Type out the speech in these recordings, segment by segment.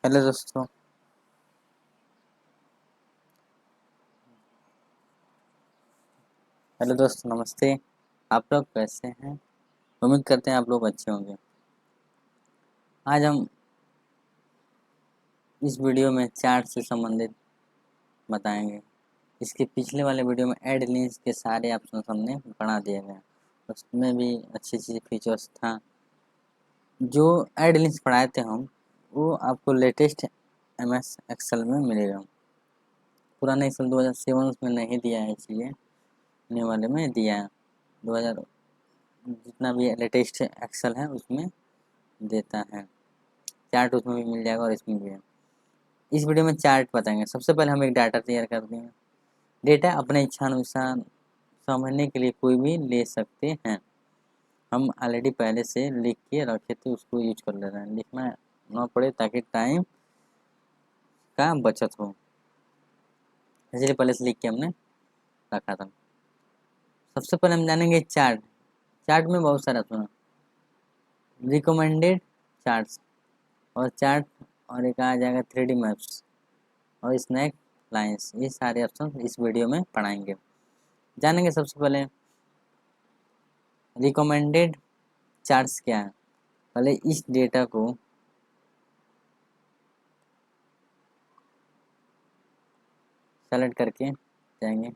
Hello दोस्तों। Hello दोस्तों, नमस्ते। आप लोग कैसे हैं? उम्मीद करते हैं आप लोग अच्छे होंगे। आज हम इस वीडियो में चार्ट से संबंधित बताएंगे। इसके पिछले वाले वीडियो में ऐड लिंक्स के सारे ऑप्शन हमने बना दिए गए हैं। उसमें भी अच्छी अच्छी फीचर्स था। जो ऐड लिंक्स पढ़ाए थे हम, वो आपको लेटेस्ट MS एक्सेल में मिलेगा। पुराने एक्सेल 2007 उसमें नहीं दिया है, इसलिए नए वाले में दिया है। 2000 जितना भी लेटेस्ट एक्सेल है उसमें देता है। चार्ट उसमें भी मिल जाएगा और इसमें भी है। इस वीडियो में चार्ट बताएंगे। सबसे पहले हम एक डाटा तैयार कर देंगे। डेटा अपने इच्छानुसार समझने के लिए कोई भी ले सकते हैं। हम ऑलरेडी पहले से लिख के रखे थे, उसको यूज कर ले रहे हैं। लिखना ना पड़े ताकि टाइम का बचत हो, इसलिए पहले से लिख के हमने रखा था। सबसे पहले हम जानेंगे चार्ट। चार्ट में बहुत सारे ऑप्शन है। रिकमेंडेड चार्ट्स और चार्ट, और एक आ जाएगा 3D मैप्स और स्नैक लाइन्स। ये सारे ऑप्शन इस वीडियो में पढ़ाएंगे। जानेंगे सबसे पहले रिकमेंडेड चार्ट्स क्या है। पहले इस डेटा को सेलेक्ट करके जाएंगे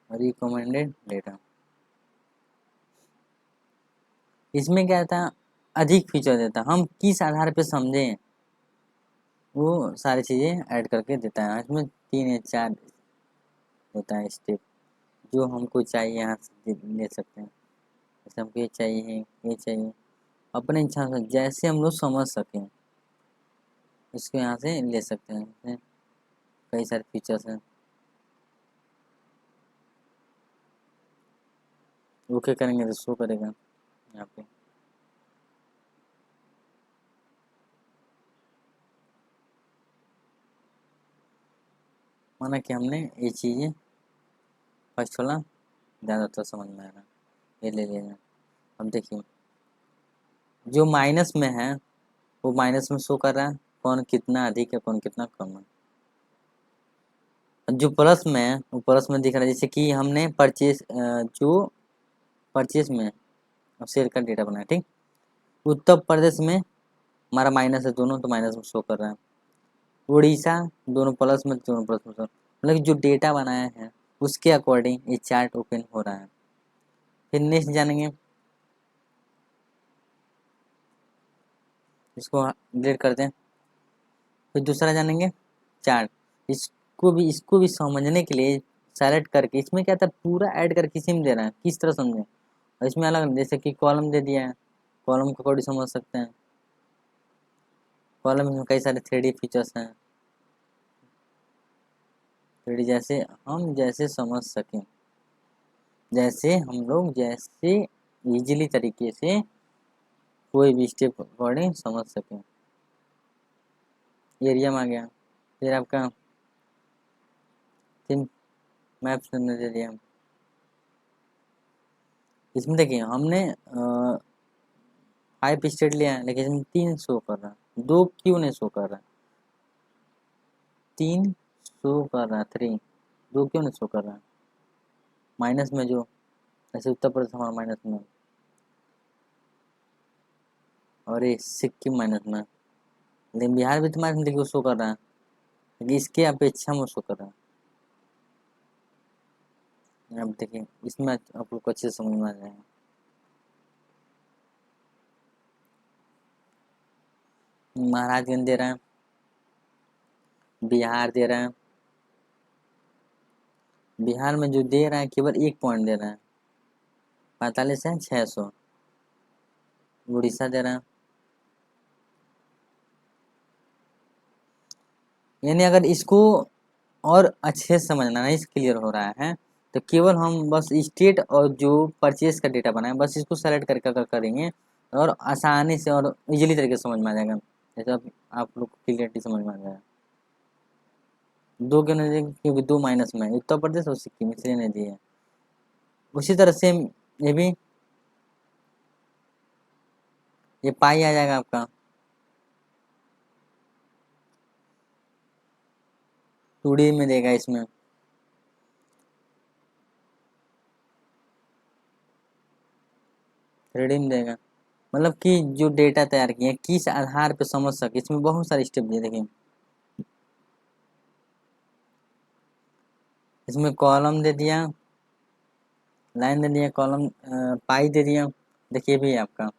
रिकमेंडेड डेटा। इसमें क्या था, अधिक फीचर देता। हम किस आधार पे समझें वो सारी चीज़ें ऐड करके देता है। इसमें 3 या 4 देता है स्टेप, जो हमको चाहिए यहाँ से ले सकते हैं। जैसे हमको ये चाहिए, ये चाहिए, अपने इच्छा से जैसे हम लोग समझ सकें इसको यहाँ से ले सकते हैं। कई सारे फीचर्स हैं। ओके करेंगे तो शो करेगा यहाँ पे। माना कि हमने ये चीज़ें फर्स्ट वाला ज़्यादातर समझ में आ रहा है, ये ले लेना। अब देखिए, जो माइनस में है वो माइनस में शो कर रहा है, कौन कितना अधिक है कौन कितना कम है। जो प्लस में है वो प्लस में दिख रहा है। जैसे कि हमने परचेज, जो परचेज में अब शेयर का डेटा बनाया, ठीक। उत्तर प्रदेश में हमारा माइनस है, दोनों तो माइनस में शो कर रहा है। उड़ीसा दोनों प्लस में, दोनों प्लस में शो, मतलब जो डेटा बनाया है उसके अकॉर्डिंग ये चार्ट ओपन हो रहा है। फिर नेक्स्ट जानेंगे, इसको डिलीट करते हैं। फिर दूसरा जानेंगे चार्ट। इसको भी समझने के लिए सेलेक्ट करके, इसमें क्या था, पूरा ऐड करके इसी में दे रहा है, किस तरह समझें। और इसमें अलग, जैसे कि कॉलम दे दिया है, कॉलम को अकॉर्डिंग समझ सकते हैं। कॉलम में कई सारे 3D फीचर्स हैं। 3D जैसे हम जैसे समझ सकें, जैसे हम लोग जैसे इजीली तरीके से कोई भी स्टेप अकॉर्डिंग समझ सकें। एरिया में आ गया। फिर आपका थिम मैप्स दे दिया। इसमें देखिए हमने 5 स्टेट लिया है, लेकिन इसमें 3 शो कर रहा है, 2 क्यों नहीं शो कर रहा है, 3 शो कर रहा है, 3 2 क्यों नहीं शो कर रहा है। माइनस में जो, जैसे उत्तर प्रदेश हमारा माइनस में और ये सिक्किम माइनस में, लेकिन बिहार भी तो माइनस में, देखिए शो कर रहा है, लेकिन इसके अपेक्षा में शो कर रहा है। अब देखिए इसमें आप लोग को अच्छे से समझ में आ जाएगा। महाराजगंज दे रहा है, बिहार दे रहा है। बिहार में जो दे रहा है केवल 1 पॉइंट दे रहा है, 45 है 600। उड़ीसा दे रहा है, यानी अगर इसको और अच्छे से समझना नहीं क्लियर हो रहा है तो केवल हम बस स्टेट और जो परचेज का डेटा बनाए बस इसको सेलेक्ट करके अगर करेंगे और आसानी से और इजीली तरीके से समझ में आ जाएगा। जैसे आप लोग को क्लियरिटी समझ में आ जाएगा। 2 क्यों नहीं दिए, क्योंकि 2 माइनस में है, उत्तर प्रदेश और सिक्किम, इसलिए नहीं दिए। उसी तरह से ये भी ये पाई आ जाएगा आपका, 2D में देगा इसमें। थ्री में देगा, मतलब कि जो डेटा तैयार किए किस आधार पे समझ सके, इसमें बहुत सारे स्टेप दिए। देखिए इसमें कॉलम दे दिया, लाइन दे दिया, कॉलम पाई दे दिया। देखिए भी आपका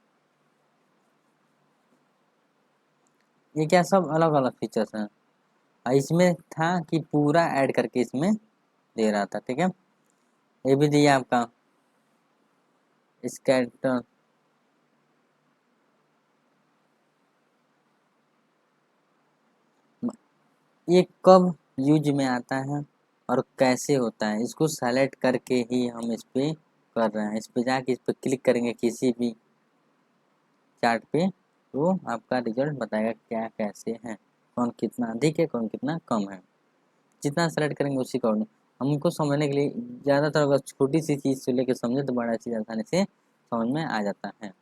ये क्या सब अलग अलग फीचर्स हैं। इसमें था कि पूरा ऐड करके इसमें दे रहा था, ठीक है। ये भी दिया आपका स्कैटर, ये कब यूज में आता है और कैसे होता है, इसको सेलेक्ट करके ही हम इस पे कर रहे हैं। इस पे जाके इस पे क्लिक करेंगे किसी भी चार्ट पे, तो आपका रिजल्ट बताएगा क्या कैसे है, कौन कितना अधिक है कौन कितना कम है। जितना सेलेक्ट करेंगे उसी अकॉर्डिंग हमको समझने के लिए, ज़्यादातर अगर छोटी सी चीज़ से लेकर समझे तो बड़ा चीज़ आसानी से समझ में आ जाता है।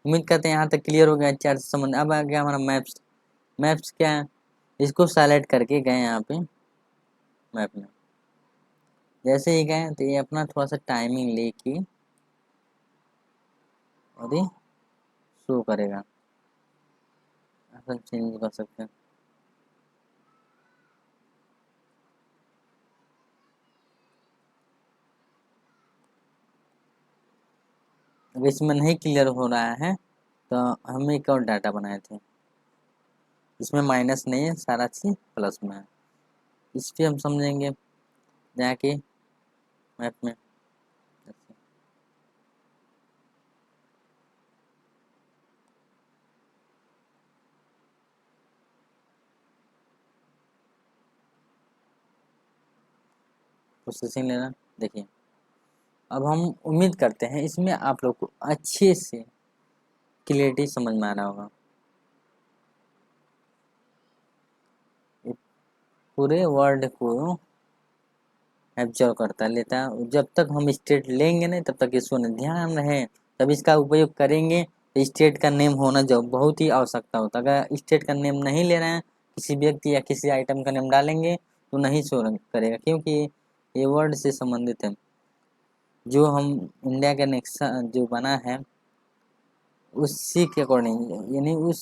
उम्मीद करते हैं यहाँ तक क्लियर हो गया चार्ट से संबंध। अब आ गया हमारा मैप्स। मैप्स क्या है, इसको सेलेक्ट करके गए यहाँ पे मैप में, जैसे ही गए तो ये अपना थोड़ा सा टाइमिंग लेके और ये शो करेगा। अपन चेंज कर सकते हैं। अगर इसमें नहीं क्लियर हो रहा है तो हम एक और डाटा बनाए थे, इसमें माइनस नहीं है, सारा चीज़ प्लस में है। इस पर हम समझेंगे जाके मैप में। प्रोसेसिंग लेना, देखिए अब हम उम्मीद करते हैं इसमें आप लोग को अच्छे से क्लियरिटी समझ में आ रहा होगा। ये पूरे वर्ड को एब्जॉर्व करता लेता है। जब तक हम स्टेट लेंगे नहीं तब तक इसको नहीं, ध्यान रहे तब इसका उपयोग करेंगे तो स्टेट का नेम होना जो बहुत ही आवश्यकता होता है। अगर स्टेट का नेम नहीं ले रहे हैं, किसी व्यक्ति या किसी आइटम का नेम डालेंगे तो नहीं शो करेगा, क्योंकि ये वर्ड से संबंधित है। जो हम इंडिया का नक्शा जो बना है उसी के अकॉर्डिंग, यानी उस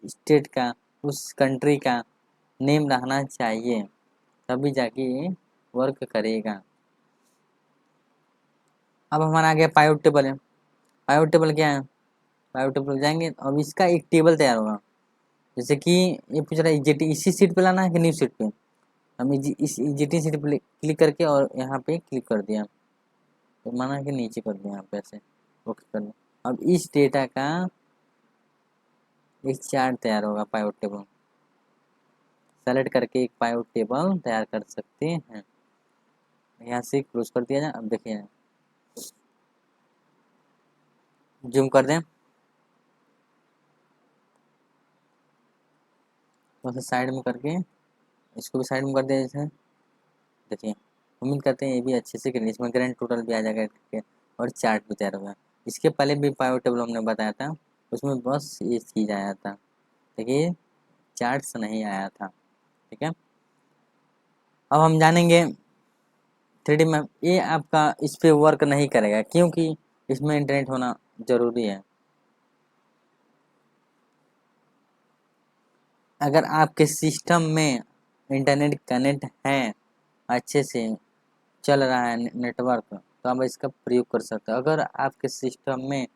स्टेट का उस कंट्री का नेम रहना चाहिए, तभी जाके ये वर्क करेगा। अब हमारा आ गया पाइवट टेबल है। पाइवट टेबल क्या है, पाइवट टेबल जाएंगे अब इसका एक टेबल तैयार होगा। जैसे कि ये पूछ रहा है इजेटी इसी सीट पे लाना है कि न्यू सीट पे, हम इस इजेटी सीट पे क्लिक करके और यहाँ पे क्लिक कर दिया, तो माना कि नीचे कर दिया यहाँ पे ऐसे, ओके कर दिया। अब इस डेटा का एक चार्ट तैयार होगा, पाइवट टेबल सेलेक्ट करके एक पाइवट टेबल तैयार कर सकते हैं। यहाँ से क्लोज कर दिया जाए। अब देखिए जूम कर दें तो साइड में करके इसको भी साइड में कर दिया जैसे। देखिए उम्मीद करते हैं ये भी अच्छे से करेंगे। इसमें ग्रैंड टोटल भी आ जाएगा करके और चार्ट भी तैयार होगा। इसके पहले भी पाइवट टेबल हमने बताया था, उसमें बस ये चीज़ आया था, देखिए चार्ट्स नहीं आया था, ठीक है। अब हम जानेंगे 3D मैप। ये आपका इस पे वर्क नहीं करेगा क्योंकि इसमें इंटरनेट होना ज़रूरी है। अगर आपके सिस्टम में इंटरनेट कनेक्ट है, अच्छे से चल रहा है नेटवर्क, तो आप इसका प्रयोग कर सकते हो। अगर आपके सिस्टम में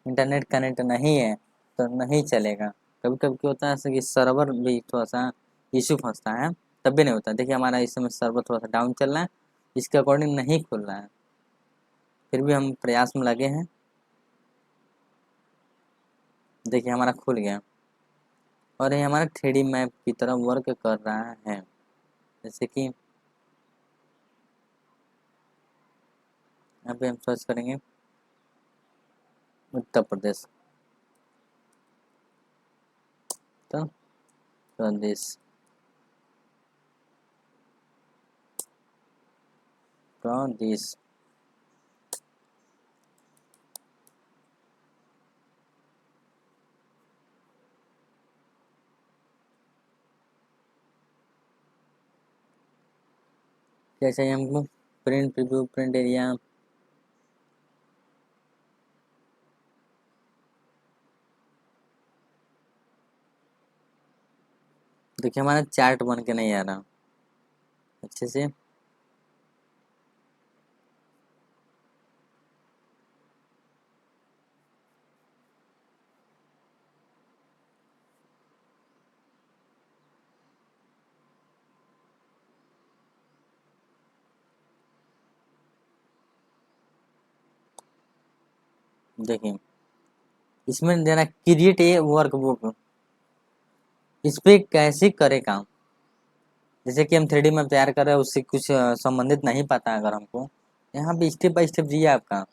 इंटरनेट कनेक्ट नहीं है तो नहीं चलेगा। कभी कभी क्या होता है ऐसे कि सर्वर भी थोड़ा सा इशू फंसता है, तब भी नहीं होता। देखिए हमारा इस समय सर्वर थोड़ा सा डाउन चल रहा है, इसके अकॉर्डिंग नहीं खुल रहा है, फिर भी हम प्रयास में लगे हैं। देखिए हमारा खुल गया और ये हमारा 3D मैप की तरह वर्क कर रहा है। जैसे कि यहाँ पे हम सर्च करेंगे उत्तर प्रदेश, उत्तर प्रदेश, प्रदेश। क्या चाहिए हमको, प्रिंट प्रीव्यू, प्रिंट एरिया, देखिए हमारा चार्ट बन के नहीं आ रहा अच्छे से। देखिए इसमें देना क्रिएट ए वर्कबुक, इस पे कैसे करे काम। जैसे कि हम 3D मैप तैयार कर रहे हैं, उससे कुछ संबंधित नहीं पता अगर हमको, यहाँ पे स्टेप बाय स्टेप दिया आपका,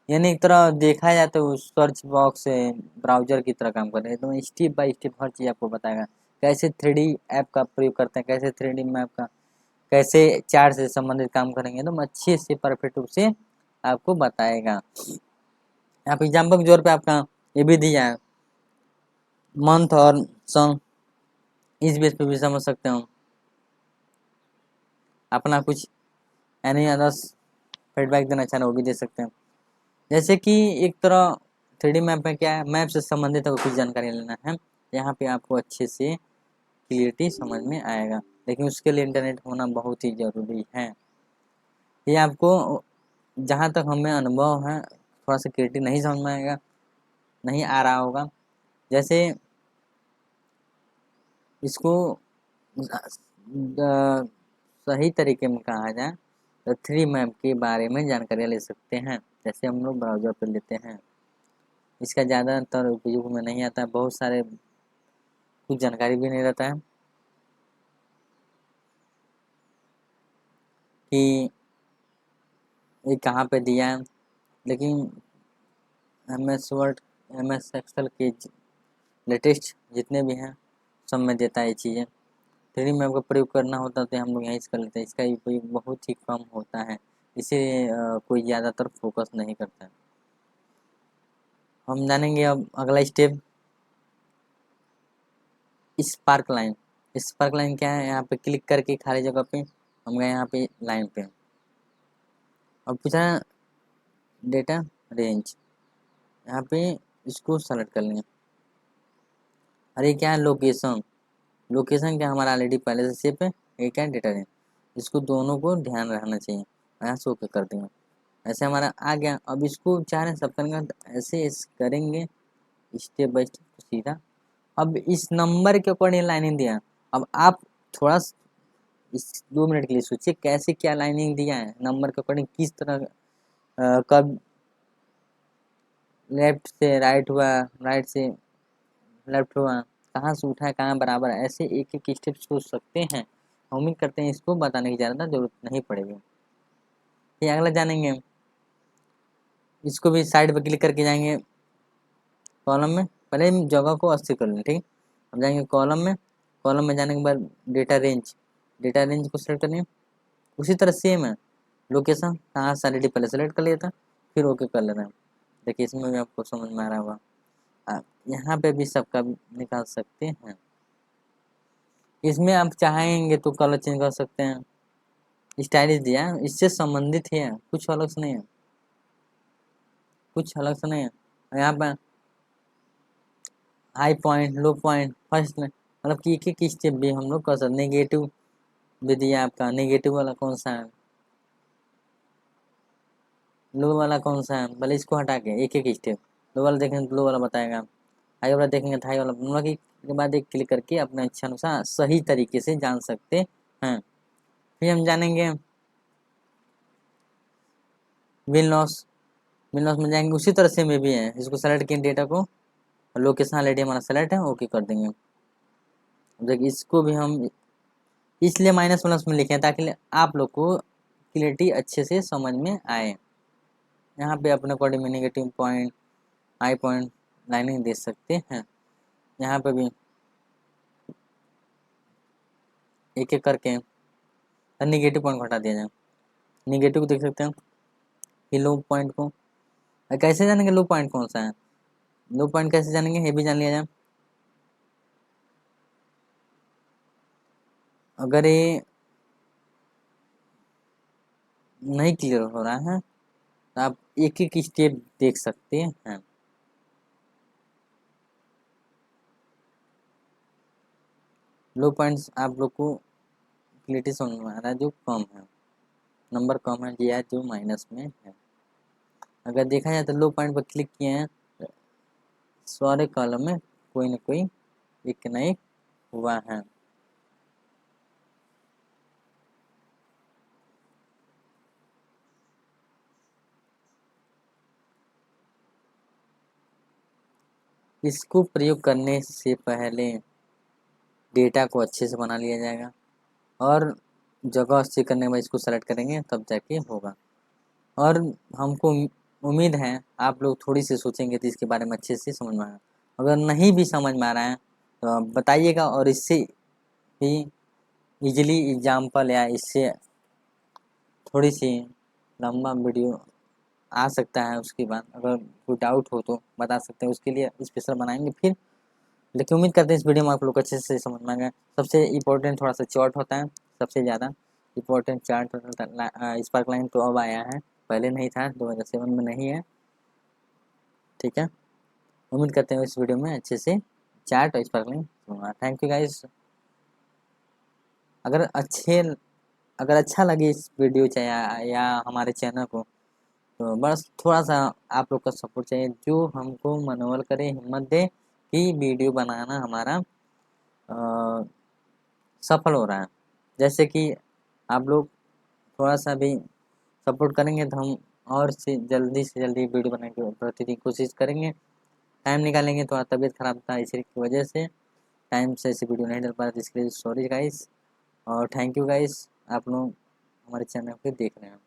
यानी एक तरह देखा जाए तो सर्च बॉक्स है, ब्राउजर की तरह काम कर रहे हैं, तो स्टेप बाय स्टेप हर चीज़ आपको बताएगा। कैसे 3D ऐप का प्रयोग करते हैं, कैसे 3D मैप का, कैसे चार्ट से संबंधित काम करेंगे, तो अच्छे से परफेक्ट रूप से आपको बताएगा। यहाँ पे एग्जाम्पल के तौर पे आपका ये भी दिया है, मंथ और सन, इस बेस पे भी समझ सकते हो अपना कुछ एनी अदर्स फीडबैक देना चाह रहे हो वो भी दे सकते हैं। जैसे कि एक तरह 3D मैप में क्या है, मैप से संबंधित अगर कुछ जानकारी लेना है, यहाँ पे आपको अच्छे से क्लियरिटी समझ में आएगा, लेकिन उसके लिए इंटरनेट होना बहुत ही ज़रूरी है। ये आपको जहाँ तक हमें अनुभव है थोड़ा सा क्लियरिटी नहीं समझ में आएगा, नहीं आ रहा होगा। जैसे इसको सही तरीके में कहा जाए तो 3D मैप के बारे में जानकारी ले सकते हैं। जैसे हम लोग ब्राउज़र पर लेते हैं, इसका ज़्यादातर उपयोग में नहीं आता है, बहुत सारे कुछ जानकारी भी नहीं रहता है कि ये कहाँ पे दिया है। लेकिन MS वर्ड, MS एक्सेल के लेटेस्ट जितने भी हैं सब में देता है ये चीज़ें। 3D मैप का प्रयोग करना होता तो हम लोग यहीं से कर लेते हैं, इसका उपयोग बहुत ही कम होता है, इसे कोई ज़्यादातर फोकस नहीं करता है। हम जानेंगे अब अगला step, spark line. Spark line क्या है, यहाँ पे क्लिक करके खाली जगह पे हम गए यहाँ पे लाइन पे, अब पूछा डेटा रेंज, यहाँ पे इसको सेलेक्ट कर लेंगे। अरे क्या है लोकेशन, लोकेशन क्या हमारा ऑलरेडी पहले से सेव है, ये क्या है डेटा रेंज, इसको दोनों को ध्यान रखना चाहिए। यहाँ से ओके कर देंगे, ऐसे हमारा आ गया। अब इसको चाह रहे हैं सब करेंगे तो ऐसे करेंगे स्टेप बाय स्टेप सीधा। अब इस नंबर के अकॉर्डिंग लाइनिंग दिया, अब आप थोड़ा इस 2 मिनट के लिए सोचिए कैसे क्या लाइनिंग दिया है, नंबर के अकॉर्डिंग किस तरह कब लेफ्ट से राइट हुआ, राइट से लेफ्ट हुआ, कहाँ से उठा है, कहाँ बराबर है, ऐसे एक एक स्टेप सोच सकते हैं। उम्मीद करते हैं इसको बताने की ज़्यादा जरूरत नहीं पड़ेगी। ये अगला जानेंगे, इसको भी साइड पर क्लिक करके जाएंगे कॉलम में, पहले जगह को अस्थिर कर लें, ठीक। अब जाएंगे कॉलम में, कॉलम में जाने के बाद डेटा रेंज, डेटा रेंज को सेलेक्ट करें। उसी तरह सेम है, लोकेशन कहाँ से ऑलरेडी पहले सेलेक्ट कर लिया था, फिर ओके कर लेना है। देखिए इसमें भी आपको समझ में आ रहा होगा, यहाँ पे भी सबका निकाल सकते हैं। इसमें आप चाहेंगे तो कलर चेंज कर सकते हैं, स्टाइलिश दिया है, इससे संबंधित ही है, कुछ अलग से नहीं है, कुछ अलग से नहीं है। यहाँ पर हाई पॉइंट, लो पॉइंट, फर्स्ट में, मतलब कि एक एक स्टेप भी हम लोग कर सकते। नेगेटिव भी दिया आपका, नेगेटिव वाला कौन सा है, लो वाला कौन सा है, भले इसको हटा के एक एक स्टेप, लो वाला देखेंगे तो लो वाला बताएगा, हाई वाला देखेंगे तो हाई वाला, मतलब कि के बाद एक क्लिक करके अपने इच्छा अनुसार सही तरीके से जान सकते हैं। फिर हम जानेंगे विल लॉस, विल लॉस में जाएंगे उसी तरह से में भी है, इसको सेलेक्ट किए डेटा को, लोकेशन ऑलरेडी हमारा सेलेक्ट है, ओके कर देंगे। देखिए इसको भी हम इसलिए माइनस प्लस में लिखे हैं ताकि आप लोग को क्लियरिटी अच्छे से समझ में आए। यहाँ पे अपने अकॉर्डिंग में negative point, high point lining दे सकते हैं। यहाँ पे भी एक एक करके निगेटिव पॉइंट को हटा दिया जाए, निगेटिव को देख सकते हैं कि लो पॉइंट को, कैसे जानेंगे लो पॉइंट कौन सा है, लो पॉइंट कैसे जानेंगे ये भी जान लिया जाए। अगर ये नहीं क्लियर हो रहा है तो आप एक एक स्टेप देख सकते हैं। लो पॉइंट्स आप लोग को क्लियरिटी समझ में आ रहा है, जो कम है, नंबर कम है या जो माइनस में है। अगर देखा जाए तो लो पॉइंट पर क्लिक किए हैं, सारे कॉलम में कोई ना कोई एक न एक हुआ है। इसको प्रयोग करने से पहले डेटा को अच्छे से बना लिया जाएगा और जगह चेक करने के बाद इसको सेलेक्ट करेंगे तब जाके होगा। और हमको उम्मीद है आप लोग थोड़ी सी सोचेंगे तो इसके बारे में अच्छे से समझ में आएगा। अगर नहीं भी समझ में आ रहा है तो आप बताइएगा, और इससे भी इजीली एग्जाम्पल या इससे थोड़ी सी लंबा वीडियो आ सकता है। उसके बाद अगर कोई डाउट हो तो बता सकते हैं, उसके लिए स्पेशल बनाएंगे फिर। लेकिन उम्मीद करते हैं इस वीडियो में आप लोग अच्छे से समझ में आ गए। सबसे इम्पोर्टेंट थोड़ा सा चार्ट होता है, सबसे ज़्यादा इम्पोर्टेंट चार्ट स्पार्क लाइन तो अब आया है, पहले नहीं था, 2007 में नहीं है। ठीक है, उम्मीद करते हैं इस वीडियो में अच्छे से चार्ट और स्पार्क लाइन सुनूंगा। Thank you guys. अगर अच्छे अगर अच्छा लगे इस वीडियो चाहे या हमारे चैनल को, तो बस थोड़ा सा आप लोग का सपोर्ट चाहिए, जो हमको मनोबल करे, हिम्मत दे कि वीडियो बनाना हमारा सफल हो रहा है। जैसे कि आप लोग थोड़ा सा भी सपोर्ट करेंगे तो हम और से जल्दी वीडियो बनाने की प्रतिदिन कोशिश करेंगे। टाइम निकालेंगे, थोड़ा तबीयत खराब था इसी की वजह से टाइम से ऐसी वीडियो नहीं डाल पा रहा, इसके लिए सॉरी गाइस। और थैंक यू गाइस, आप लोग हमारे चैनल को देख रहे हैं।